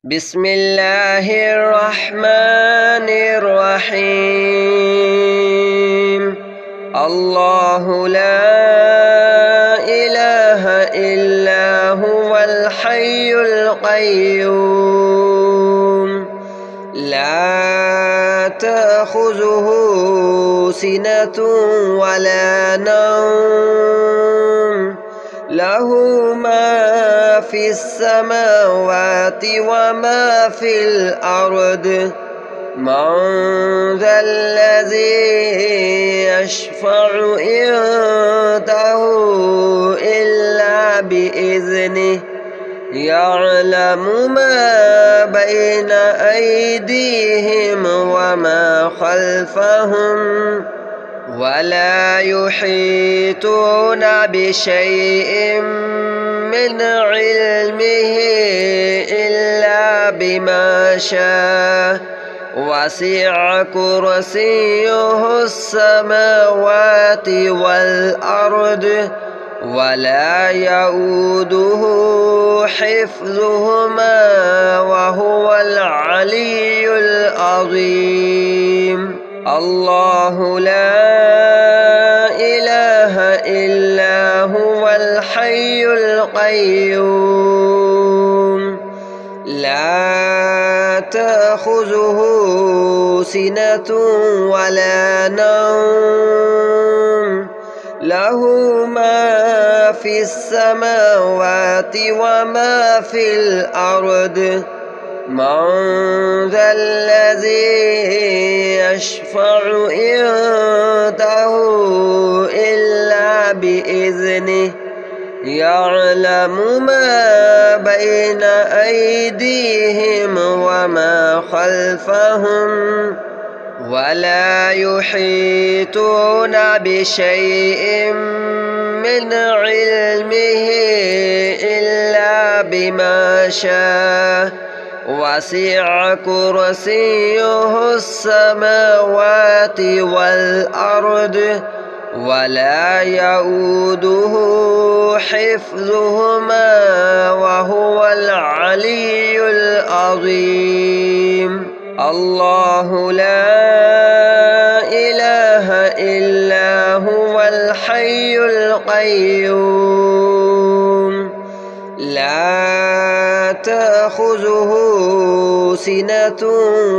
بسم الله الرحمن الرحيم. الله لا إله إلا هو الحي القيوم لا تأخذه سنة ولا نوم له ما في السماوات وما في الأرض من ذا الذي يشفع عنده إلا بإذنه يعلم ما بين أيديهم وما خلفهم ولا يحيطون بشيء من علمه إلا بما شاء وسع كرسيه السماوات والأرض ولا يؤوده حفظهما وهو العلي العظيم. الله لا إله إلا هو الحي القيوم لا تأخذه سنة ولا نوم له ما في السماوات وما في الأرض من ذا الذي يشفع عنده إلا بإذنه يعلم ما بين أيديهم وما خلفهم ولا يحيطون بشيء من علمه إلا بما شاء وسع كرسيه السماوات والأرض ولا يؤوده حفظهما وهو العلي العظيم. الله لا إله إلا هو الحي القيوم لا تأخذه سنة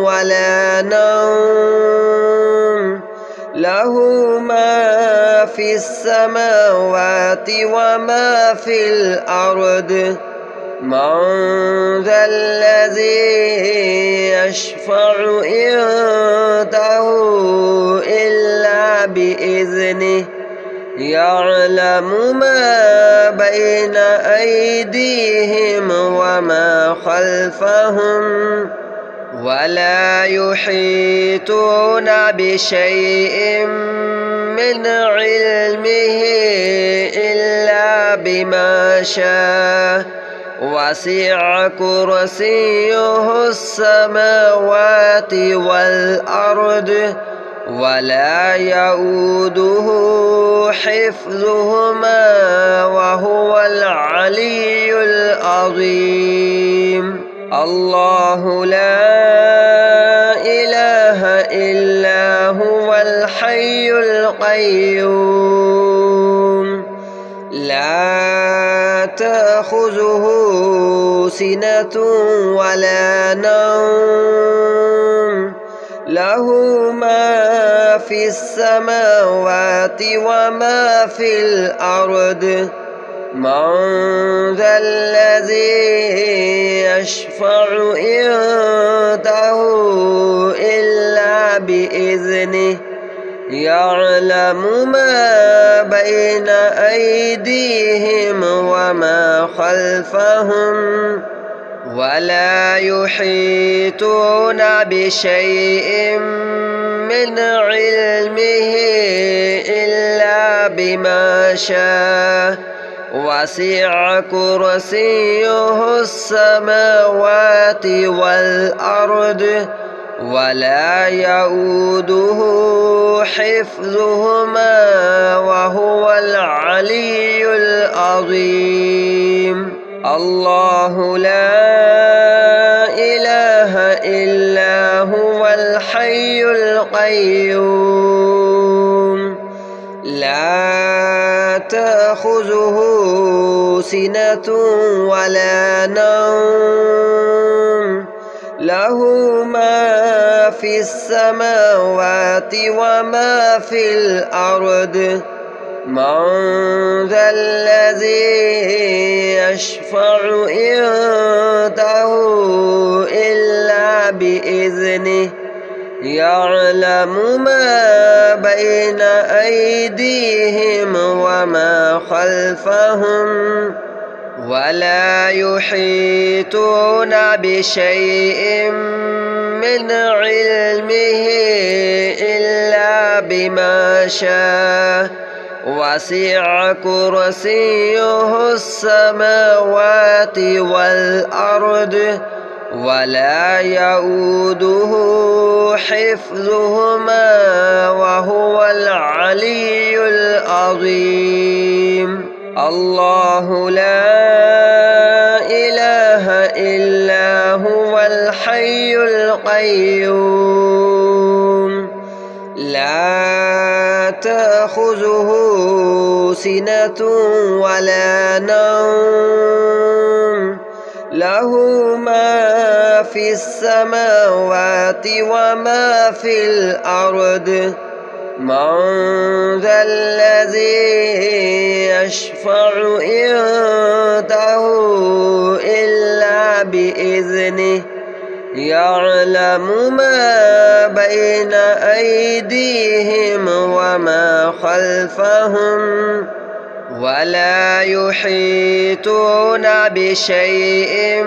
ولا نوم له ما في السماوات وما في الأرض من ذا الذي يشفع عنده إلا بإذنه يعلم ما بين أيديهم وما خلفهم ولا يحيطون بشيء من علمه إلا بما شاء وسع كرسيه السماوات والأرض ولا يؤوده حفظهما وهو العلي العظيم. الله لا إله إلا هو الحي القيوم لا تأخذه سنة ولا نوم له ما في السماوات وما في الأرض من ذا الذي يشفع عنده إلا بإذنه يعلم ما بين أيديهم وما خلفهم ولا يحيطون بشيء من علمه إلا بما شاء وسع كرسيه السماوات والأرض ولا يؤوده حفظهما وهو العلي العظيم. الله لا القيوم لا تأخذه سنة ولا نوم له ما في السماوات وما في الأرض من ذا الذي يشفع عنده إلا بإذنه يعلم ما بين أيديهم وما خلفهم ولا يحيطون بشيء من علمه إلا بما شاء وسع كرسيه السماوات والأرض ولا يؤوده حفظهما وهو العلي العظيم الله لا إله إلا هو الحي القيوم لا تأخذه سنة ولا نوم له ما في السماوات وما في الأرض من ذا الذي يشفع عنده إلا بإذنه يعلم ما بين أيديهم وما خلفهم ولا يحيطون بشيء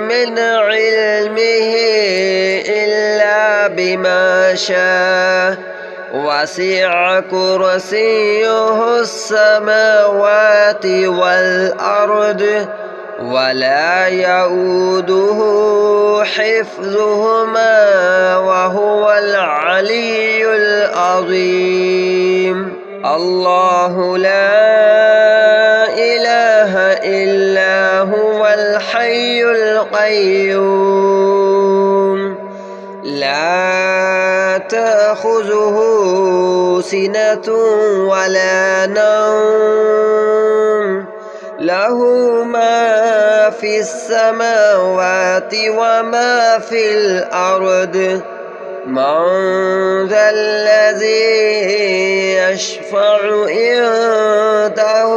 من علمه إلا بما شاء وسع كرسيه السماوات والأرض ولا يؤوده حفظهما وهو العلي العظيم الله لا إله إلا هو الحي القيوم لا تأخذه سنة ولا نوم له ما في السماوات وما في الأرض من ذا الذي يشفع عنده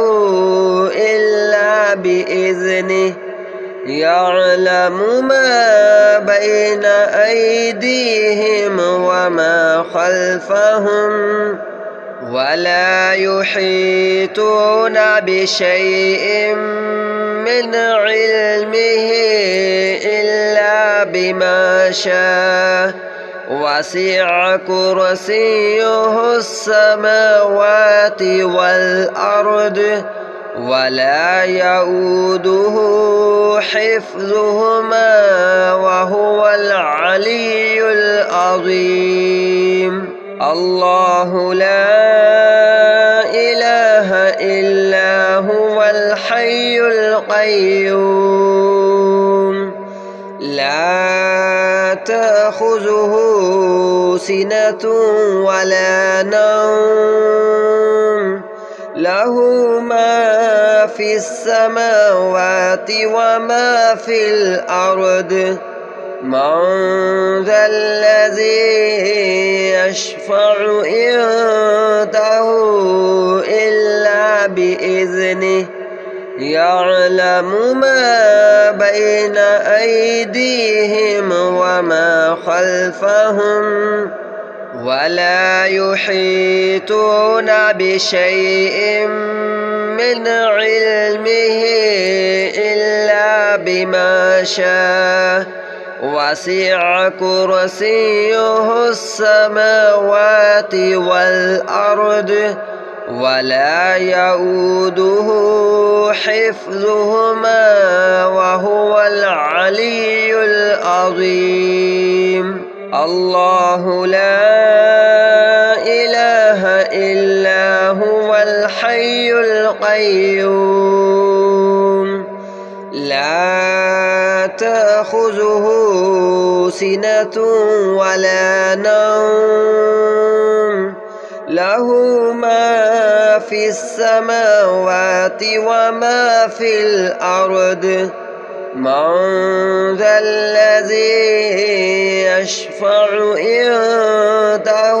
إلا بإذنه يعلم ما بين أيديهم وما خلفهم ولا يحيطون بشيء من علمه إلا بما شاء وسع كرسيه السماوات والأرض ولا يؤوده حفظهما وهو العلي العظيم الله لا إله إلا هو الحي القيوم لا تأخذه سنة ولا نوم له ما في السماوات وما في الأرض من ذا الذي يشفع عنده إلا بإذنه يعلم ما بين أيديهم وما خلفهم ولا يحيطون بشيء من علمه إلا بما شاء وسع كرسيه السماوات والأرض ولا يؤوده حفظهما وهو العلي العظيم الله لا إله إلا هو الحي القيوم لا تأخذه تأخذه سنة ولا نوم له ما في السماوات وما في الأرض من ذا الذي يشفع عنده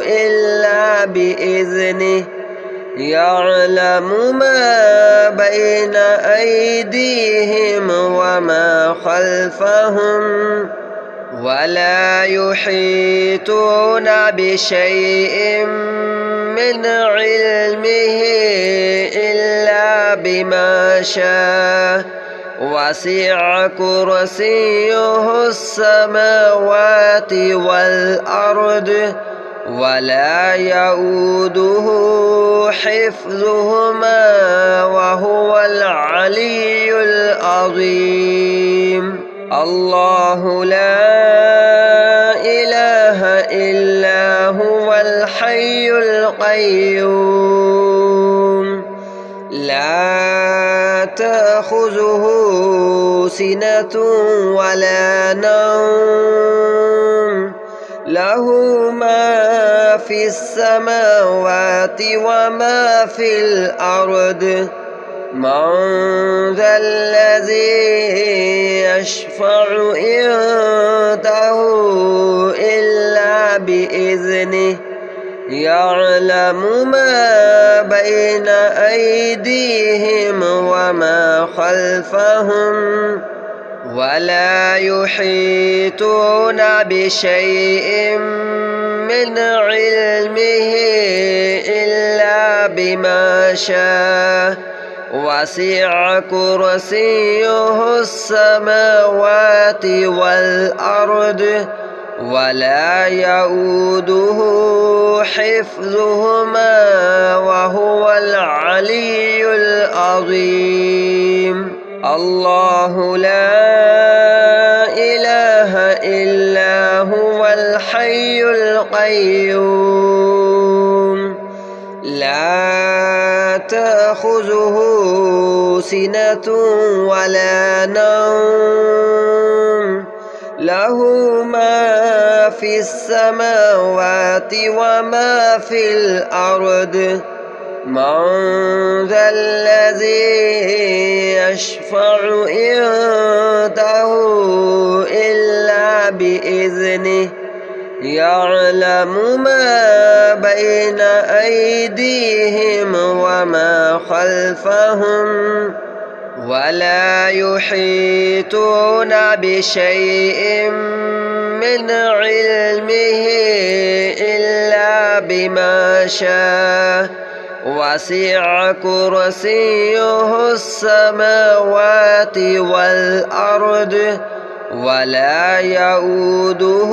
إلا بإذنه يعلم ما بين أيديهم وما خلفهم ولا يحيطون بشيء من علمه إلا بما شاء وسع كرسيه السماوات والأرض ولا يؤوده حفظهما وهو العلي العظيم الله لا إله إلا هو الحي القيوم لا تأخذه سنة ولا نوم له ما في السماوات وما في الأرض من ذا الذي يشفع عنده إلا بإذنه يعلم ما بين أيديهم وما خلفهم ولا يحيطون بشيء من علمه إلا بما شاء وسع كرسيه السماوات والأرض ولا يؤوده حفظهما وهو العلي العظيم الله لا إله إلا هو الحي القيوم لا تأخذه سنة ولا نوم له ما في السماوات وما في الأرض من ذا الذي يشفع عنده إلا بإذنه يعلم ما بين أيديهم وما خلفهم ولا يحيطون بشيء من علمه إلا بما شاء وسع كرسيه السماوات والأرض ولا يؤوده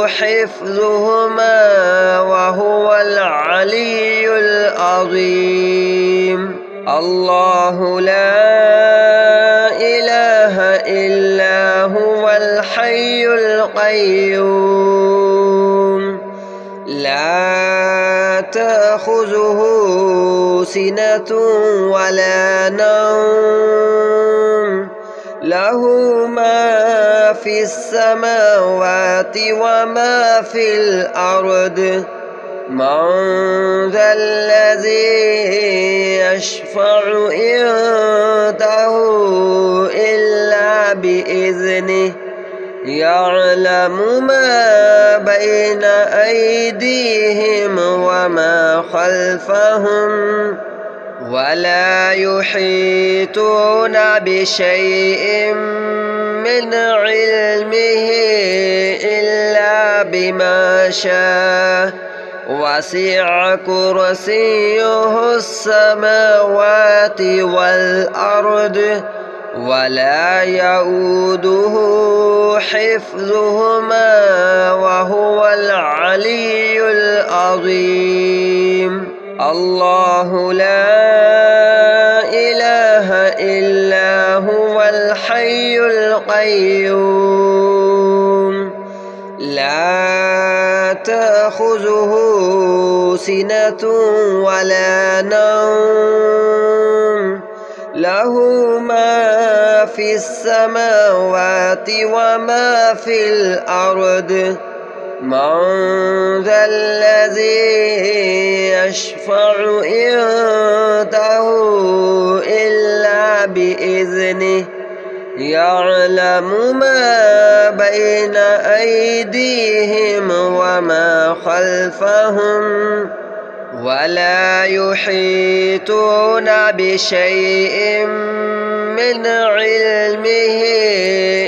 حفظهما وهو العلي العظيم الله لا إله إلا هو الحي القيوم لا تأخذه سنة ولا نوم له ما في السماوات وما في الأرض من ذا الذي يشفع عنده إلا بإذنه يعلم ما بين أيديهم وما خلفهم ولا يحيطون بشيء من علمه إلا بما شاء وسع كرسيه السماوات والأرض ولا يؤوده حفظهما وهو العلي العظيم الله لا إله إلا هو الحي القيوم لا تأخذه سنة ولا نوم له ما في السماوات وما في الأرض من ذا الذي يشفع عنده إلا بإذنه يعلم ما بين أيديهم وما خلفهم ولا يحيطون بشيء من علمه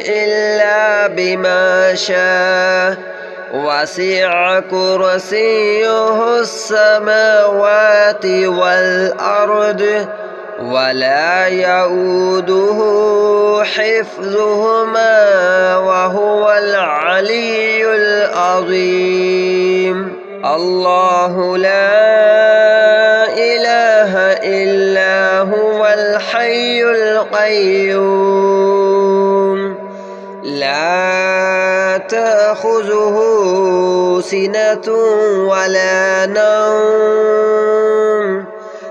إلا بما شاء وسع كرسيه السماوات والأرض ولا يؤوده حفظهما وهو العلي العظيم الله لا إله إلا هو الحي القيوم لا تأخذه سنة ولا نوم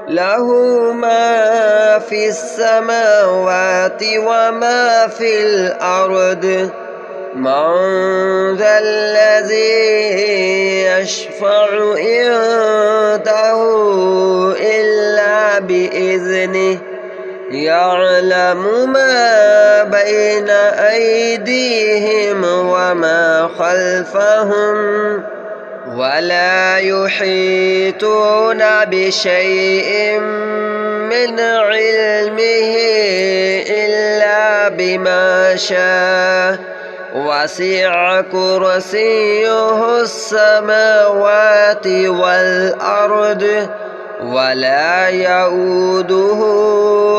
له ما في السماوات وما في الأرض من ذا الذي يشفع عنده إلا بإذنه يعلم ما بين أيديهم وما خلفهم ولا يحيطون بشيء من علمه إلا بما شاء وسع كرسيه السماوات والأرض ولا يؤوده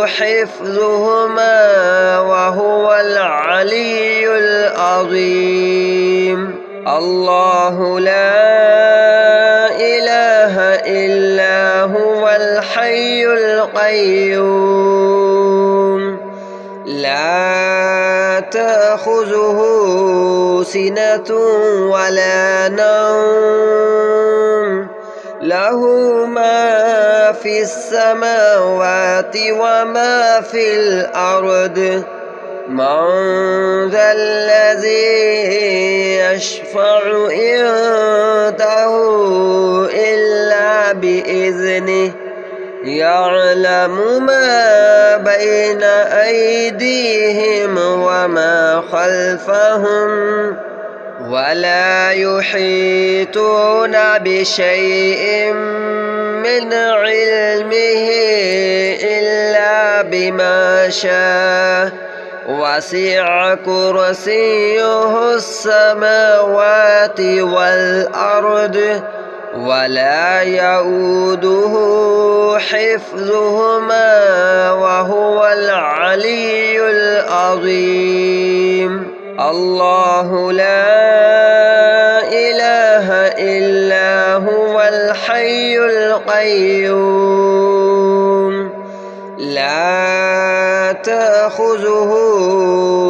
حفظهما وهو العلي العظيم الله لا إله إلا هو الحي القيوم لا تأخذه سنة ولا نوم له ما في السماوات وما في الأرض من ذا الذي يشفع عنده إلا بإذنه يعلم ما بين أيديهم وما خلفهم ولا يحيطون بشيء من علمه إلا بما شاء وسع كرسيه السماوات والأرض ولا يؤوده حفظهما وهو العلي العظيم الله لا إله إلا هو الحي القيوم لا تأخذه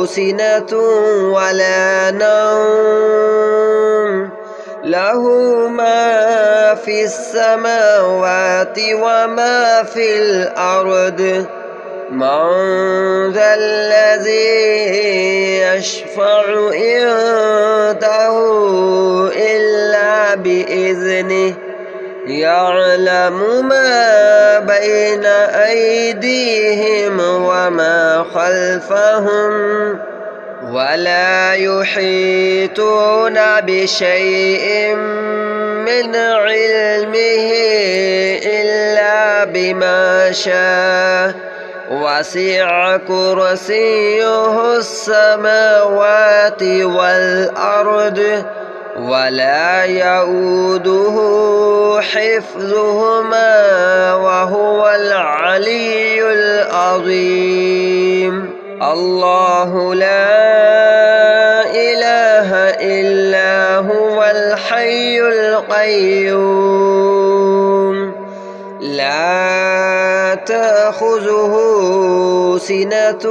سنة ولا نوم له ما في السماوات وما في الأرض من ذا الذي يشفع عنده إلا بإذنه يعلم ما بين أيديهم وما خلفهم ولا يحيطون بشيء من علمه إلا بما شاء وسع كرسيه السماوات والأرض ولا يؤوده حفظهما وهو العلي العظيم الله لا إله إلا هو الحي القيوم لا تأخذه سنة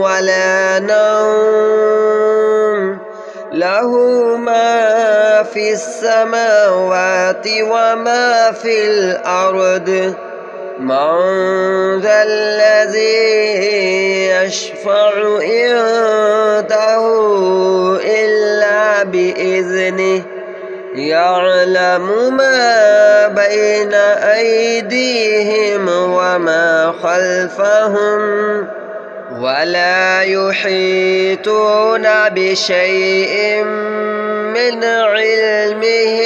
ولا نوم له ما في السماوات وما في الأرض من ذا الذي يشفع عنده إلا بإذنه يعلم ما بين أيديهم وما خلفهم ولا يحيطون بشيء من علمه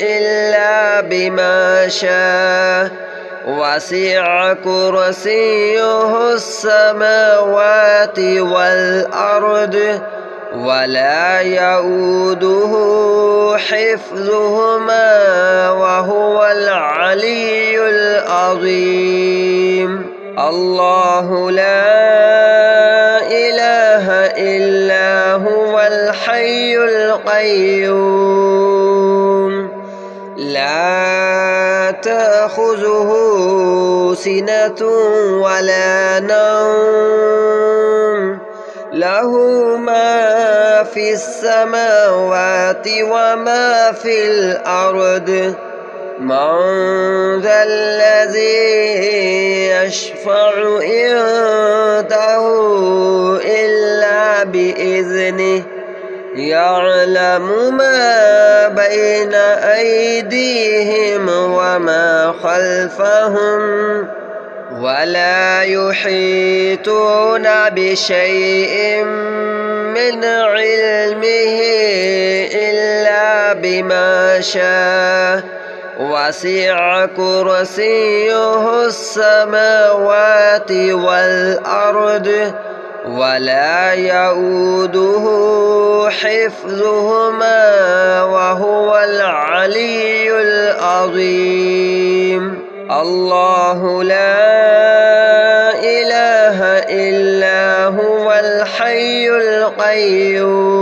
إلا بما شاء وسع كرسيه السماوات والأرض ولا يؤوده حفظهما وهو العلي العظيم. الله لا إله إلا هو الحي القيوم لا تأخذه سنة ولا نوم له ما في السماوات وما في الأرض من ذا الذي يشفع عنده إلا بإذنه يعلم ما بين أيديهم وما خلفهم ولا يحيطون بشيء من علمه إلا بما شاء وسع كرسيه السماوات والأرض ولا يؤوده حفظهما وهو العلي العظيم. الله لا إله إلا هو الحي القيوم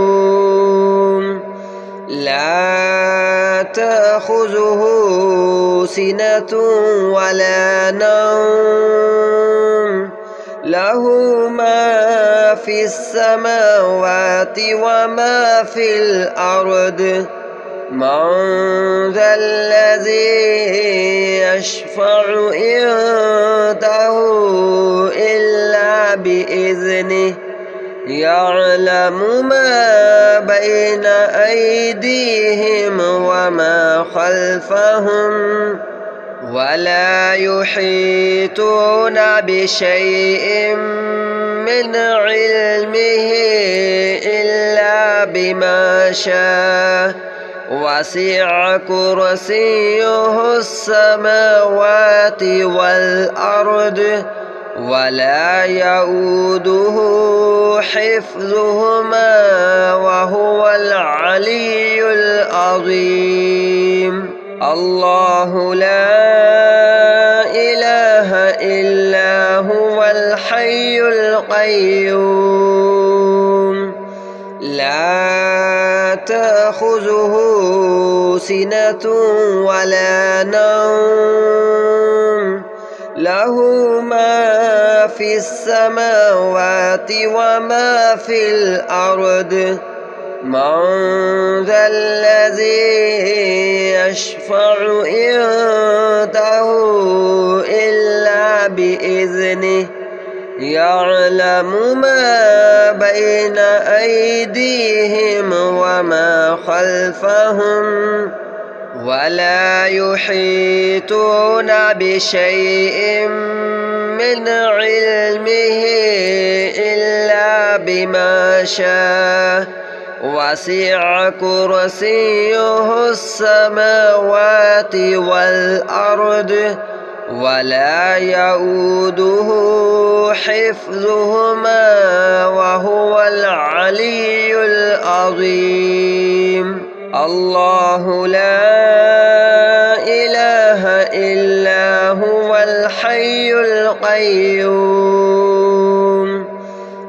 لا تأخذه سنة ولا نوم له ما في السماوات وما في الأرض من ذا الذي يشفع عنده إلا بإذنه يعلم ما بين أيديهم وما خلفهم ولا يحيطون بشيء من علمه إلا بما شاء وسع كرسيه السماوات والأرض ولا يؤوده حفظهما وهو العلي العظيم. الله لا إله إلا هو الحي القيوم لا تأخذه سنة ولا نوم له ما في السماوات وما في الأرض من ذا الذي يشفع عنده إلا بإذنه يعلم ما بين أيديهم وما خلفهم ولا يحيطون بشيء من علمه إلا بما شاء وسع كرسيه السماوات والأرض ولا يؤوده حفظهما وهو العلي العظيم. الله لا إله إلا هو الحي القيوم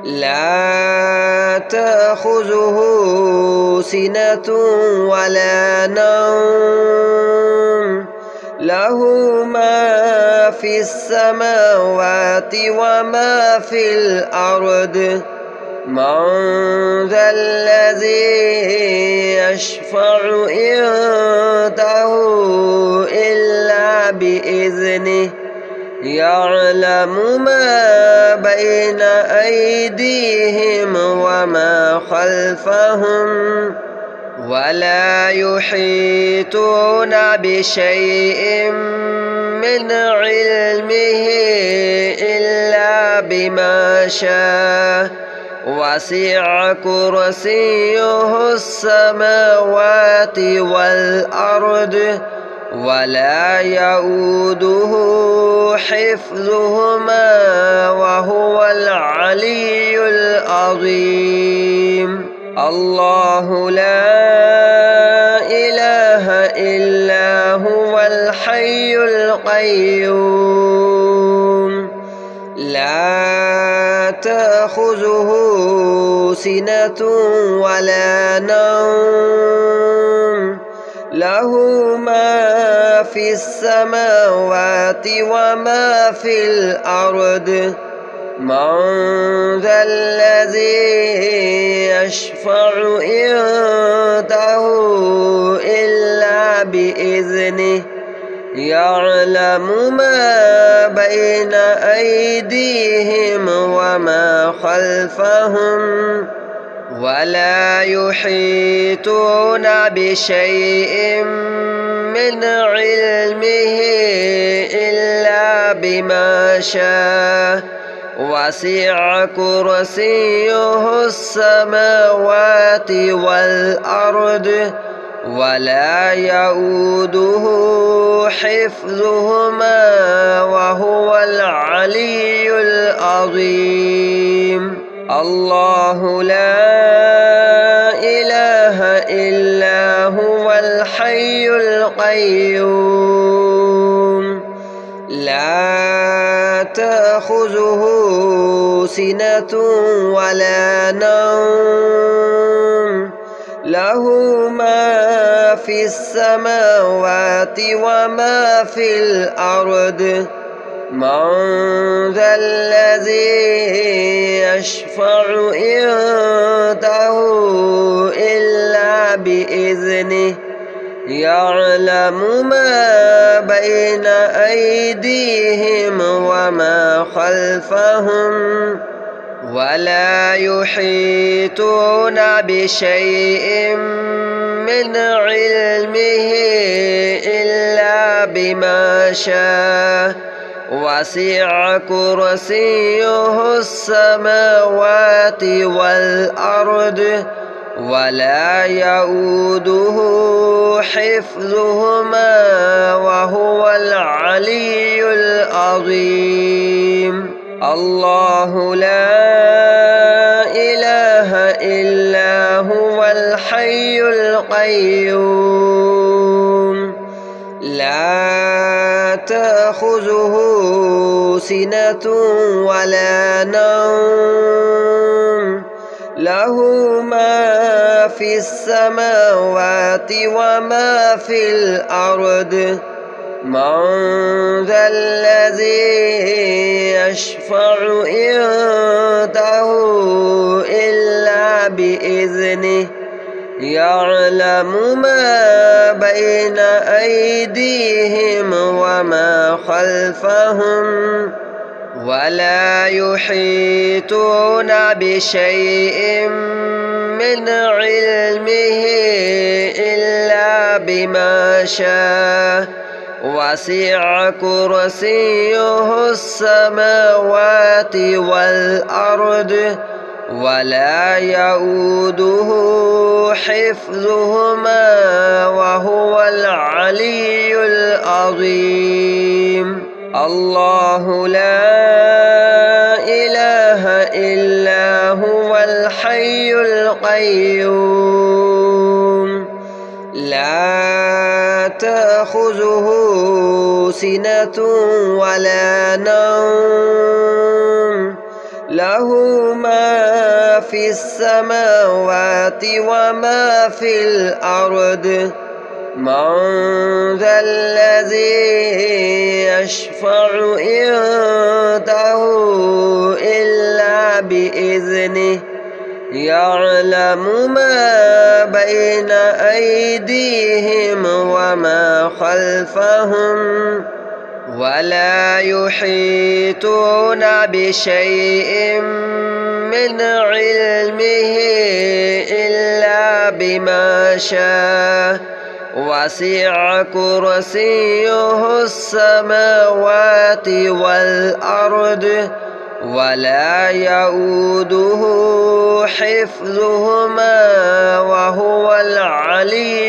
لا تأخذه سنة ولا نوم له ما في السماوات وما في الأرض من ذا الذي يشفع عنده إلا بإذنه يعلم ما بين أيديهم وما خلفهم ولا يحيطون بشيء من علمه إلا بما شاء وسع كرسيه السماوات والأرض ولا يؤوده حفظهما وهو العلي العظيم. الله لا إله إلا هو الحي القيوم لا تأخذه سنة ولا نوم له ما في السماوات وما في الأرض من ذا الذي يشفع عنده إلا بإذنه يعلم ما بين أيديهم وما خلفهم ولا يحيطون بشيء من علمه إلا بما شاء وسع كرسيه السماوات والأرض ولا يؤوده حفظهما وهو العلي العظيم. الله لا إله إلا هو الحي القيوم لا تأخذه سنة ولا نوم له ما في السماوات وما في الأرض من ذا الذي يشفع عنده إلا بإذنه يعلم ما بين أيديهم وما خلفهم ولا يحيطون بشيء من علمه إلا بما شاء وسع كرسيه السماوات والأرض ولا يؤوده حفظهما وهو العلي العظيم. الله لا إله إلا هو الحي القيوم لا تأخذه سنة ولا نوم له ما في السماوات وما في الأرض من ذا الذي يشفع عنده إلا بإذنه يعلم ما بين أيديهم وما خلفهم ولا يحيطون بشيء من علمه إلا بما شاء وسع كرسيه السماوات والأرض ولا يؤوده حفظهما وهو العلي العظيم. الله لا إله إلا هو الحي القيوم لا تأخذه سنة ولا نوم له ما في السماوات وما في الأرض من ذا الذي يشفع عنده إلا بإذنه يعلم ما بين أيديهم وما خلفهم ولا يحيطون بشيء من علمه إلا بما شاء وسع كرسيه السماوات والأرض ولا يؤوده حفظهما وهو العلي